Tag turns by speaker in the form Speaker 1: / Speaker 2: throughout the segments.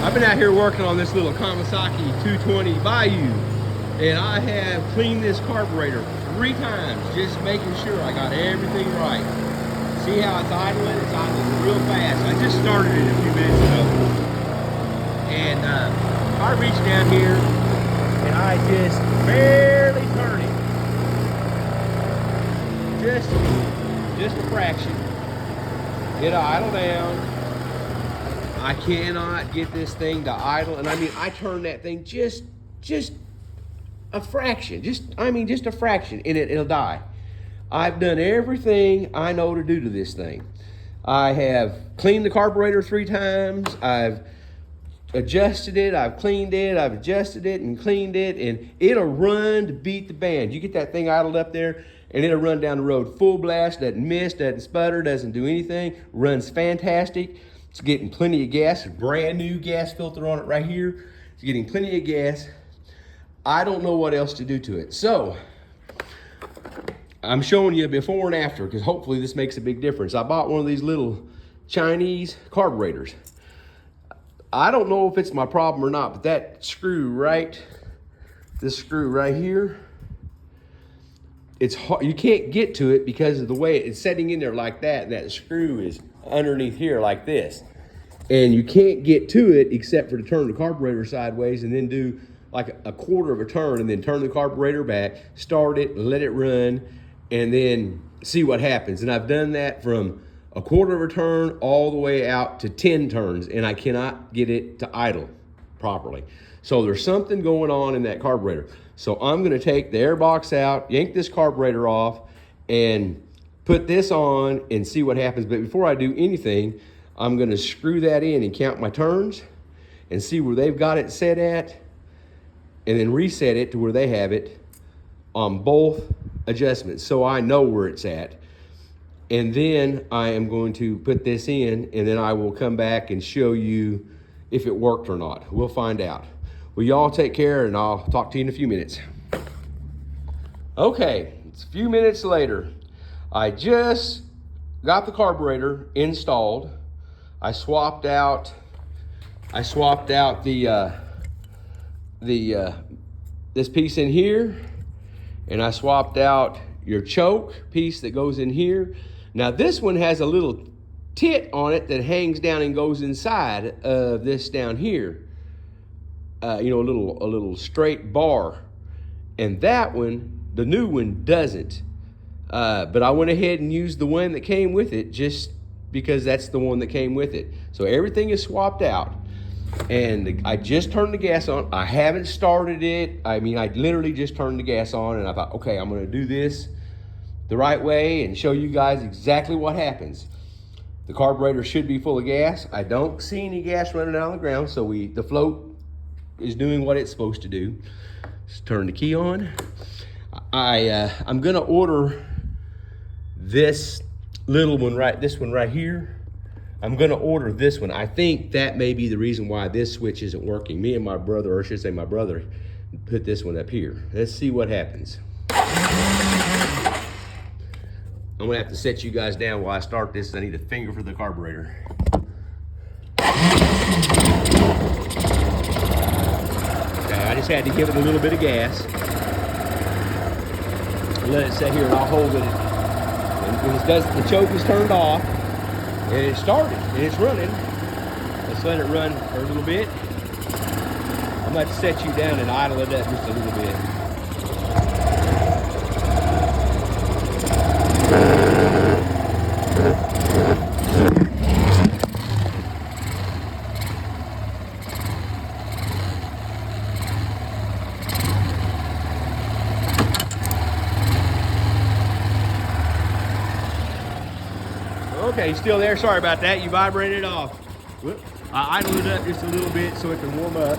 Speaker 1: I've been out here working on this little Kawasaki 220 Bayou, and I have cleaned this carburetor 3 times, just making sure I got everything right. See how it's idling? It's idling real fast. I just started it a few minutes ago. And I reached down here and I just barely turn it. Just a fraction. It'll idle down. I cannot get this thing to idle. And I mean, I turn that thing just a fraction. Just a fraction, and it'll die. I've done everything I know to do to this thing. I have cleaned the carburetor 3 times. I've adjusted it, I've cleaned it, I've adjusted it and cleaned it, and it'll run to beat the band. You get that thing idled up there, and it'll run down the road full blast, doesn't miss, doesn't sputter, doesn't do anything, runs fantastic. It's getting plenty of gas, brand new gas filter on it right here. It's getting plenty of gas. I don't know what else to do to it. So, I'm showing you before and after, because hopefully this makes a big difference. I bought one of these little Chinese carburetors. I don't know if it's my problem or not, but that screw this screw right here, it's hard. You can't get to it because of the way it's setting in there like that. And that screw is underneath here like this. And you can't get to it except for to turn the carburetor sideways and then do like a quarter of a turn and then turn the carburetor back, start it, let it run, and then see what happens. And I've done that from a quarter of a turn all the way out to 10 turns, and I cannot get it to idle properly. So there's something going on in that carburetor. So I'm gonna take the air box out, yank this carburetor off, and put this on and see what happens. But before I do anything, I'm gonna screw that in and count my turns and see where they've got it set at, and then reset it to where they have it on both adjustments so I know where it's at. And then I am going to put this in, and then I will come back and show you if it worked or not. We'll find out. Well, y'all take care, and I'll talk to you in a few minutes. Okay, it's a few minutes later. I just got the carburetor installed. I swapped out this piece in here, and I swapped out your choke piece that goes in here. Now this one has a little tit on it that hangs down and goes inside of this down here. You know, a little straight bar. And that one, the new one, doesn't. But I went ahead and used the one that came with it just because that's the one that came with it. So everything is swapped out. And I just turned the gas on. I haven't started it. I mean, I literally just turned the gas on, and I thought, okay, I'm gonna do this the right way and show you guys exactly what happens. The carburetor should be full of gas. I don't see any gas running out of the ground, so the float is doing what it's supposed to do. Just turn the key on. I'm gonna order this little one this one right here. I'm gonna order this one. I think that may be the reason why this switch isn't working. Me and my brother, or I should say my brother, put this one up here. Let's see what happens. I'm gonna have to set you guys down while I start this. I need a finger for the carburetor. Okay, I just had to give it a little bit of gas. Let it sit here and I'll hold it. And when it does, the choke is turned off, and it started, and it's running. Let's let it run for a little bit. I'm going to set you down and idle it up just a little bit. Okay, still there. Sorry about that. You vibrated it off. Whoop. I idled it up just a little bit so it can warm up.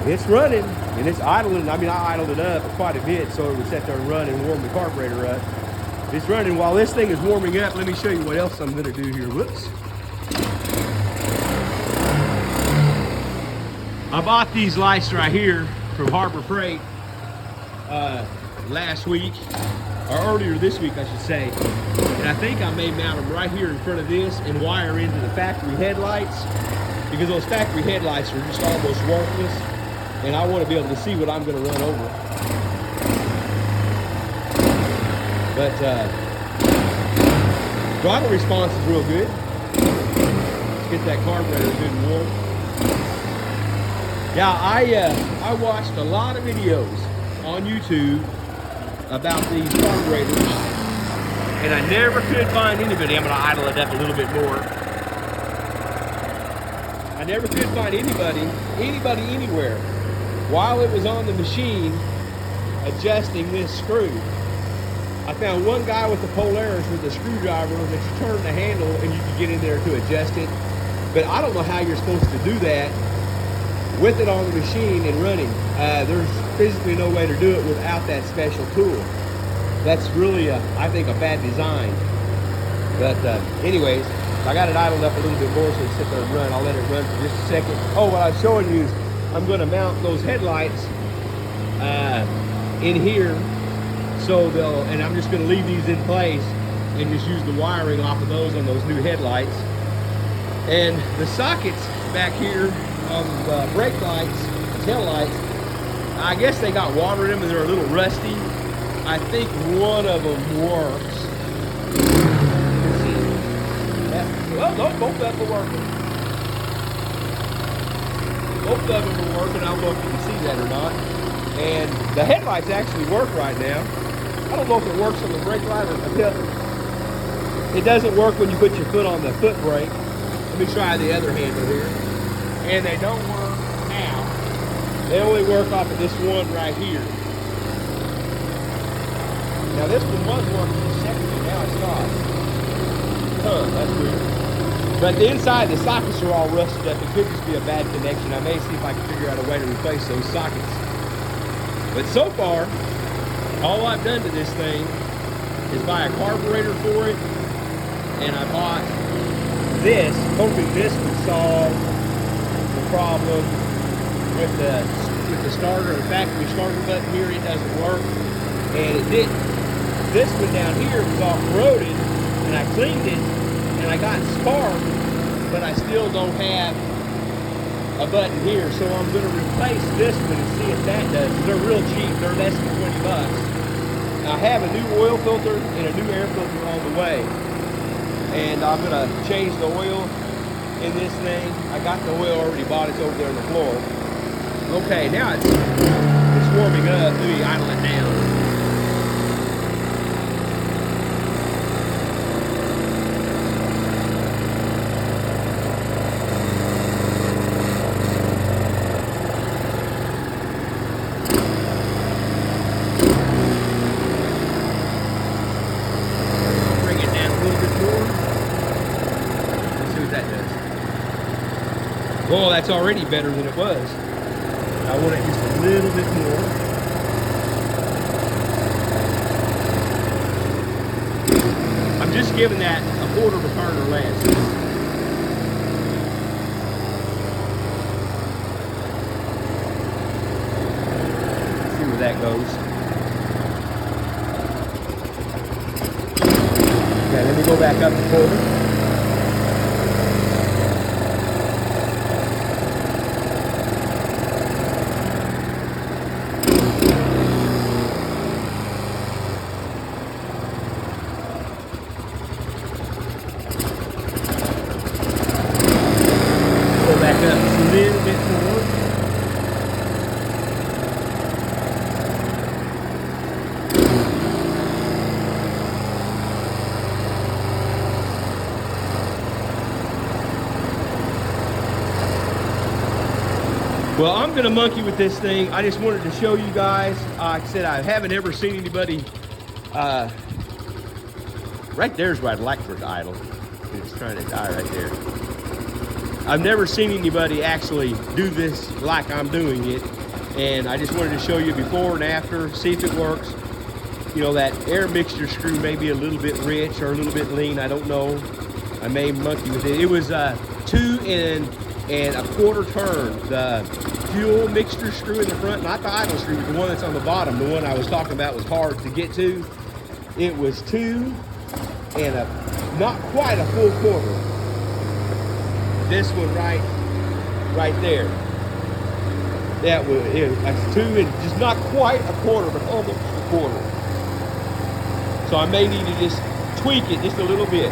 Speaker 1: It's running and it's idling. I mean, I idled it up quite a bit so it would sit there and run and warm the carburetor up. It's running. While this thing is warming up, let me show you what else I'm going to do here. Whoops. I bought these lights right here from Harbor Freight last week. or earlier this week, I should say. And I think I may mount them right here in front of this and wire into the factory headlights, because those factory headlights are just almost worthless, and I want to be able to see what I'm going to run over. But throttle response is real good. Let's get that carburetor good and warm. Yeah, I watched a lot of videos on YouTube about these carburetors, and I never could find anybody. I'm going to idle it up a little bit more. I never could find anybody anywhere while it was on the machine adjusting this screw. I found one guy with the Polaris with a screwdriver that you turn the handle and you can get in there to adjust it. But I don't know how you're supposed to do that with it on the machine and running. There's physically no way to do it without that special tool. That's really, I think, a bad design. But anyways, I got it idled up a little bit more so it'll sit there and run. I'll let it run for just a second. Oh, what I was showing you is I'm going to mount those headlights in here. So and I'm just going to leave these in place and just use the wiring off of those on those new headlights. And the sockets back here on the brake lights, tail lights, I guess they got water in them and they're a little rusty. I think one of them works. Well, no, both of them are working. Both of them are working. I don't know if you can see that or not. And the headlights actually work right now. I don't know if it works on the brake light or the other. It doesn't work when you put your foot on the foot brake. Let me try the other handle here. And they don't work now. They only work off of this one right here. Now this one was working a second ago, now it's not. Huh, that's weird. But the inside, the sockets are all rusted up. It could just be a bad connection. I may see if I can figure out a way to replace those sockets. But so far, all I've done to this thing is buy a carburetor for it, and I bought this, hoping this would solve the problem with the starter, the factory starter button here. It doesn't work, and it didn't. This one down here was all corroded, and I cleaned it, and I got spark, but I still don't have a button here, so I'm going to replace this one and see if that does. They're real cheap. They're less than 20 bucks. I have a new oil filter and a new air filter on the way, and I'm going to change the oil in this thing. I got the oil already bought. It's over there on the floor. Okay, now it's warming up. Let me idle it down. Well, that's already better than it was. I want it just a little bit more. I'm just giving that a quarter of a turn or less. Let's see where that goes. Okay, let me go back up a quarter. Well, I'm going to monkey with this thing. I just wanted to show you guys. Like I said, I haven't ever seen anybody. Right there's where I'd like for it to idle. It's trying to die right there. I've never seen anybody actually do this like I'm doing it. And I just wanted to show you before and after, see if it works. You know, that air mixture screw may be a little bit rich or a little bit lean. I don't know. I may monkey with it. It was 2 1/4 turn. The fuel mixture screw in the front, not the idle screw, but the one that's on the bottom. The one I was talking about was hard to get to. it was 2 and not quite a full quarter. This one right there. That was that's 2 and just not quite a quarter, but almost a quarter. So I may need to just tweak it just a little bit.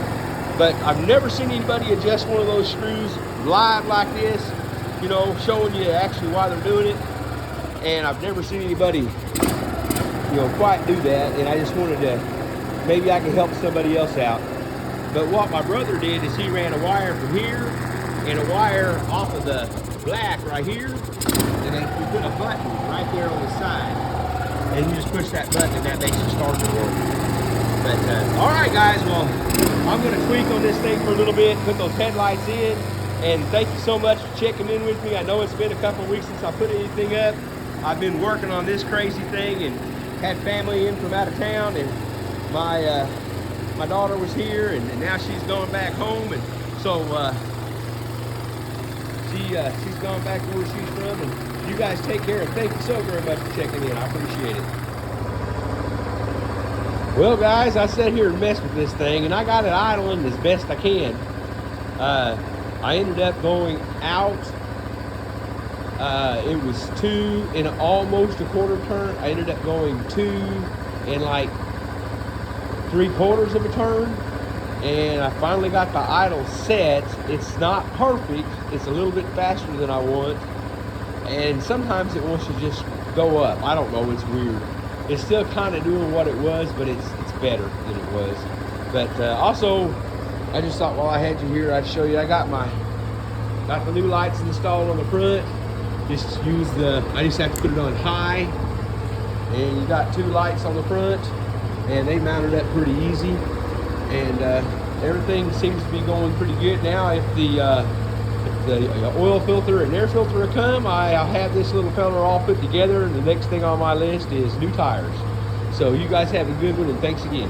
Speaker 1: But I've never seen anybody adjust one of those screws live like this, you know, showing you actually why they're doing it. And I've never seen anybody, you know, quite do that. And I just wanted to, maybe I can help somebody else out. But what my brother did is he ran a wire from here and a wire off of the black right here. And then we put a button right there on the side. And you just push that button and that makes it start to work. But, all right, guys, well, I'm going to tweak on this thing for a little bit, put those headlights in, and thank you so much for checking in with me. I know it's been a couple of weeks since I put anything up. I've been working on this crazy thing and had family in from out of town, and my daughter was here, and now she's going back home, and so she's gone back to where she's from, and you guys take care, and thank you so very much for checking in. I appreciate it. Well, guys, I sat here and messed with this thing, and I got it idling as best I can. I ended up going out. It was 2 and almost a quarter turn. I ended up going 2 and like 3/4 of a turn. And I finally got the idle set. It's not perfect. It's a little bit faster than I want. And sometimes it wants to just go up. I don't know, it's weird. It's still kind of doing what it was, but it's better than it was. But also, I just thought while I had you here, I'd show you. I got the new lights installed on the front. I just have to put it on high. And you got 2 lights on the front, and they mounted up pretty easy. And everything seems to be going pretty good now. If the oil filter and air filter will come, I'll have this little fella all put together, and the next thing on my list is new tires. So you guys have a good one, and thanks again.